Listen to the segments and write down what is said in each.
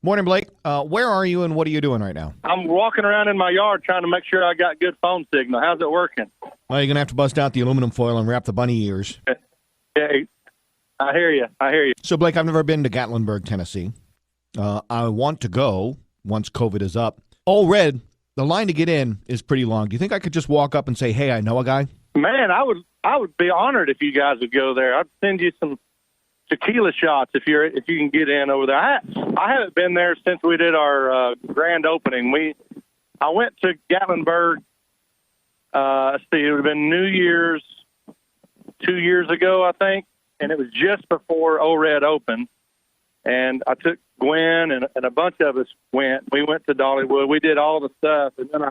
Morning, Blake. Where are you and what are you doing right now? I'm walking around in my yard trying to make sure I got good phone signal. How's it working? Well, you're going to have to bust out the aluminum foil and wrap the bunny ears. Yeah, I hear you. So, Blake, I've never been to Gatlinburg, Tennessee. I want to go once COVID is up. All red, the line to get in is pretty long. Do you think I could just walk up and say, hey, I know a guy? Man, I would be honored if you guys would go there. I'd send you some tequila shots if you can get in over there. I haven't been there since we did our grand opening. I went to Gatlinburg. It would have been New Year's 2 years ago, I think, and it was just before ORED opened. And I took Gwen and a bunch of us went. We went to Dollywood. We did all the stuff, and then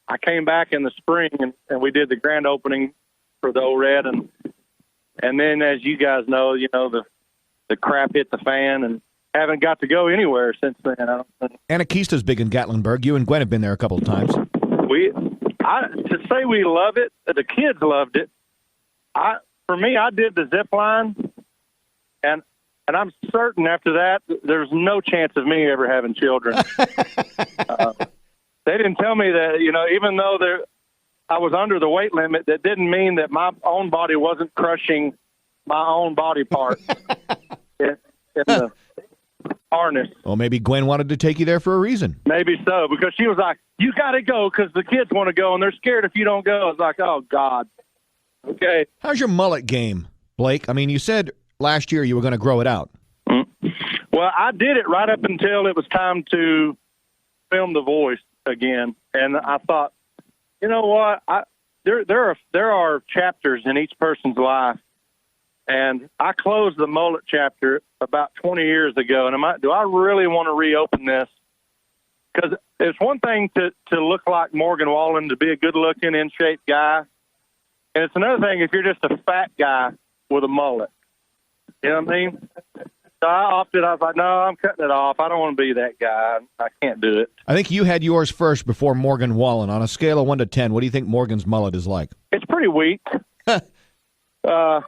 I came back in the spring and we did the grand opening for the ORED, and then as you guys know, the crap hit the fan and haven't got to go anywhere since then. Anakista's big in Gatlinburg. You and Gwen have been there a couple of times. To say we love it, the kids loved it. For me, I did the zip line, and I'm certain after that, there's no chance of me ever having children. They didn't tell me that, even though I was under the weight limit, that didn't mean that my own body wasn't crushing my own body part in the harness. Well, maybe Gwen wanted to take you there for a reason. Maybe so, because she was like, you got to go because the kids want to go, and they're scared if you don't go. I was like, oh, God. Okay. How's your mullet game, Blake? I mean, you said last year you were going to grow it out. Well, I did it right up until it was time to film The Voice again, and I thought, you know what? There are chapters in each person's life, and I closed the mullet chapter about 20 years ago, and do I really want to reopen this? Because it's one thing to look like Morgan Wallen, to be a good-looking, in-shape guy, and it's another thing if you're just a fat guy with a mullet. You know what I mean? So I was like, no, I'm cutting it off. I don't want to be that guy. I can't do it. I think you had yours first before Morgan Wallen. On a scale of 1 to 10, what do you think Morgan's mullet is like? It's pretty weak. It's kind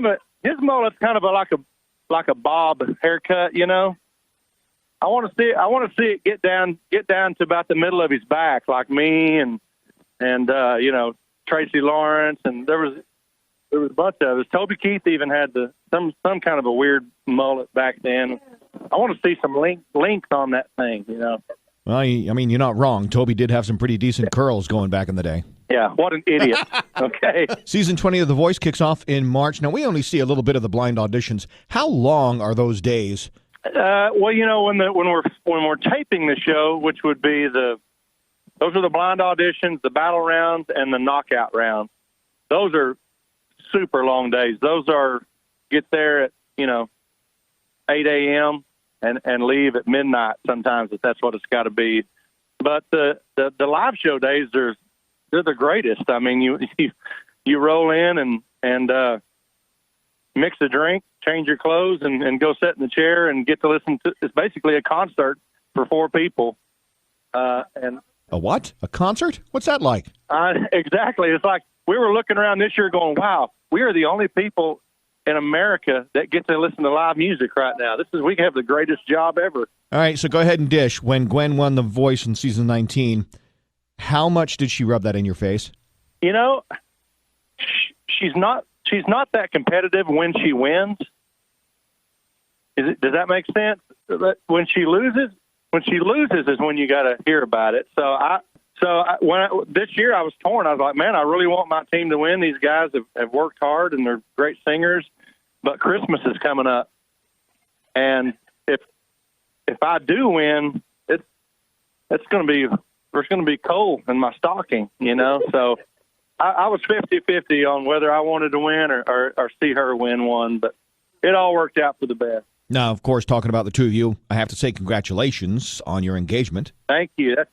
of his mullet's kind of like a bob haircut, I want to see it get down to about the middle of his back, like me and Tracy Lawrence, and there was a bunch of us. Toby Keith even had some kind of a weird mullet back then. I want to see some length on that thing, Well, I mean, you're not wrong. Toby did have some pretty decent curls going back in the day. Yeah, what an idiot. Okay. Season 20 of The Voice kicks off in March. Now, we only see a little bit of the blind auditions. How long are those days? Well, when we're taping the show, which would be those are the blind auditions, the battle rounds, and the knockout rounds. Those are super long days. Those are get there at 8 a.m. and leave at midnight sometimes if that's what it's got to be. But the live show days they're the greatest. I mean you roll in and mix a drink, change your clothes, and go sit in the chair and get to listen to. It's basically a concert for 4 people. And a what? A concert? What's that like? Exactly. It's like we were looking around this year going, wow, we are the only people in America that get to listen to live music right now. We have the greatest job ever. All right, so go ahead and dish. When Gwen won The Voice in season 19, how much did she rub that in your face? She's not that competitive when she wins. Does that make sense? When she loses is when you got to hear about it. This year I was torn. I was like, man, I really want my team to win. These guys have worked hard and they're great singers, but Christmas is coming up. And if I do win, there's going to be coal in my stocking, So I was 50-50 on whether I wanted to win or see her win one, but it all worked out for the best. Now, of course, talking about the two of you, I have to say congratulations on your engagement. Thank you. That's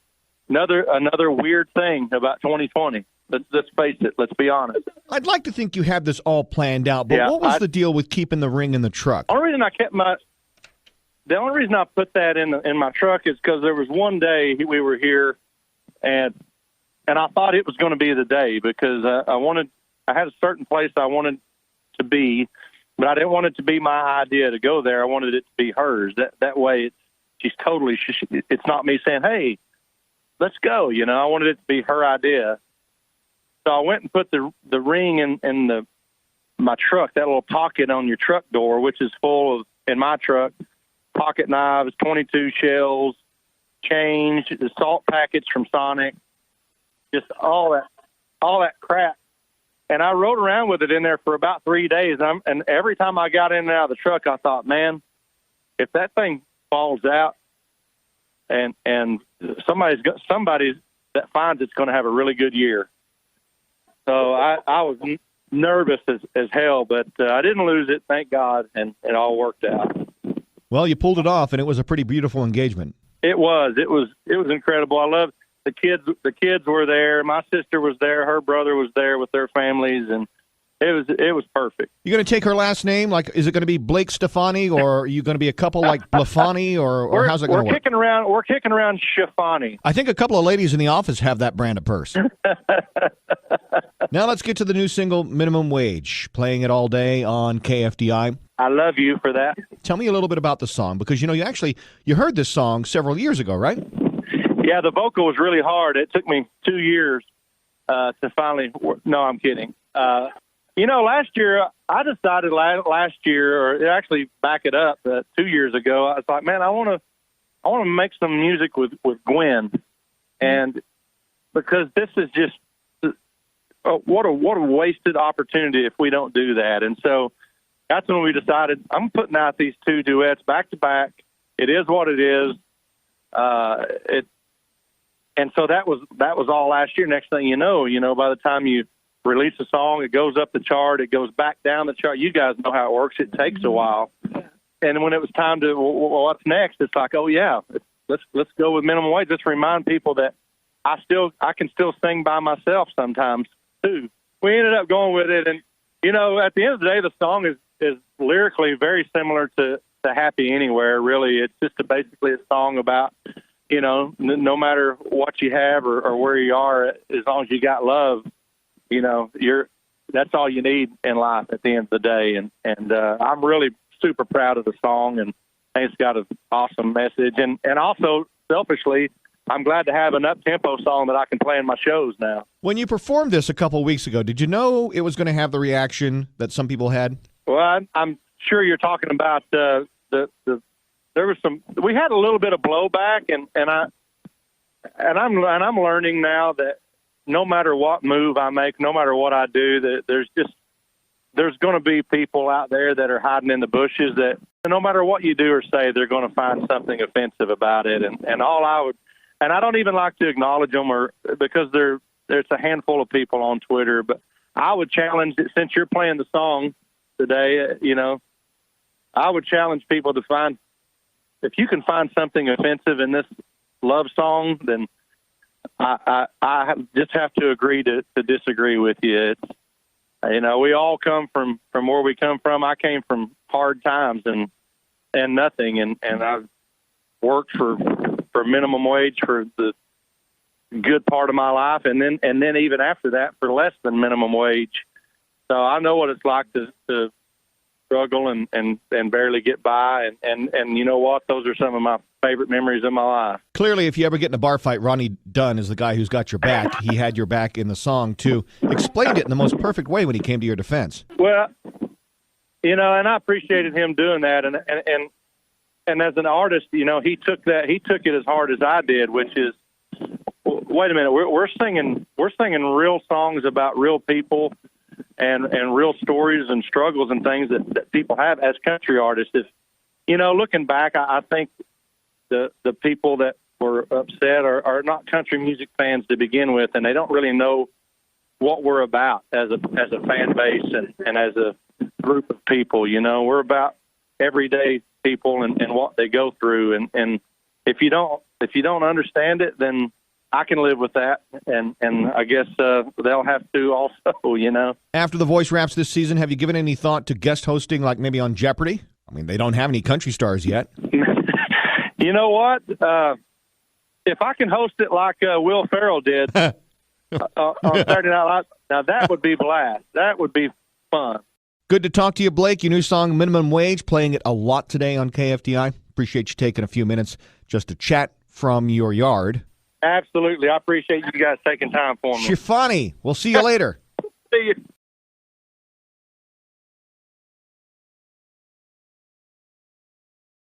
another weird thing about 2020. Let's face it. Let's be honest. I'd like to think you had this all planned out, but what was the deal with keeping the ring in the truck? The only reason I put that in my truck is because there was one day we were here, and I thought it was going to be the day because I had a certain place I wanted to be, but I didn't want it to be my idea to go there. I wanted it to be hers. That way, it's not me saying, "Hey, let's go." I wanted it to be her idea. So I went and put the ring in my truck, that little pocket on your truck door, which is full of, in my truck, pocket knives, 22 shells, change, the salt packets from Sonic, just all that crap. And I rode around with it in there for about 3 days. And every time I got in and out of the truck, I thought, man, if that thing falls out and somebody that finds it's going to have a really good year. So I was nervous as hell, but I didn't lose it, thank God, and it all worked out. Well, you pulled it off, and it was a pretty beautiful engagement. It was incredible. I love the kids. The kids were there. My sister was there. Her brother was there with their families, and it was perfect. You going to take her last name? Like, is it going to be Blake Stefani, or are you going to be a couple like Blafani, or how's it going to work? We're kicking around Shafani. I think a couple of ladies in the office have that brand of purse. Now let's get to the new single, Minimum Wage, playing it all day on KFDI. I love you for that. Tell me a little bit about the song, because you heard this song several years ago, right? Yeah, the vocal was really hard. It took me 2 years to finally. No, I'm kidding. Last year I decided or actually back it up 2 years ago. I was like, man, I want to make some music with Gwen, and because this is just what a wasted opportunity if we don't do that. And so that's when we decided I'm putting out these 2 duets back to back. It is what it is. And so that was all last year. Next thing you know, by the time you release a song, it goes up the chart, it goes back down the chart. You guys know how it works. It takes a while. Yeah. And when it was time to, well, what's next? It's like, oh yeah, let's go with Minimum Wage. Let's remind people that I can still sing by myself sometimes too. We ended up going with it, and at the end of the day, the song is lyrically very similar to Happy Anywhere. Really, it's just basically a song about no matter what you have or where you are, as long as you got love, that's all you need in life at the end of the day. And I'm really super proud of the song, and I think it's got an awesome message. And also, selfishly, I'm glad to have an up-tempo song that I can play in my shows now. When you performed this a couple of weeks ago, did you know it was going to have the reaction that some people had? Well, I'm sure you're talking about there was we had a little bit of blowback, and I'm learning now that no matter what move I make, no matter what I do, that there's going to be people out there that are hiding in the bushes that no matter what you do or say, they're going to find something offensive about it. And I don't even like to acknowledge them because there's a handful of people on Twitter, but I would challenge it, since you're playing the song today, I would challenge people to find, if you can find something offensive in this love song, then I just have to agree to disagree with you. It's, we all come from where we come from. I came from hard times and nothing, and I've worked for minimum wage for the good part of my life, and then even after that for less than minimum wage. So I know what it's like to struggle and barely get by, and you know what? Those are some of my favorite memories of my life. Clearly, if you ever get in a bar fight, Ronnie Dunn is the guy who's got your back. He had your back in the song, too. Explained it in the most perfect way when he came to your defense. Well, and I appreciated him doing that, and as an artist, he took it as hard as I did, which is, wait a minute, we're singing real songs about real people and real stories and struggles and things that people have as country artists. If looking back, I think the people that were upset are not country music fans to begin with, and they don't really know what we're about as a fan base and as a group of people. We're about everyday people and what they go through, and if you don't understand it, then I can live with that, and I guess they'll have to also. After The Voice wraps this season, have you given any thought to guest hosting, like maybe on Jeopardy? I mean, they don't have any country stars yet. You know what? If I can host it like Will Ferrell did on Saturday Night Live, now that would be blast. That would be fun. Good to talk to you, Blake. Your new song, Minimum Wage, playing it a lot today on KFDI. Appreciate you taking a few minutes just to chat from your yard. Absolutely. I appreciate you guys taking time for me. You're funny. We'll see you later. See you.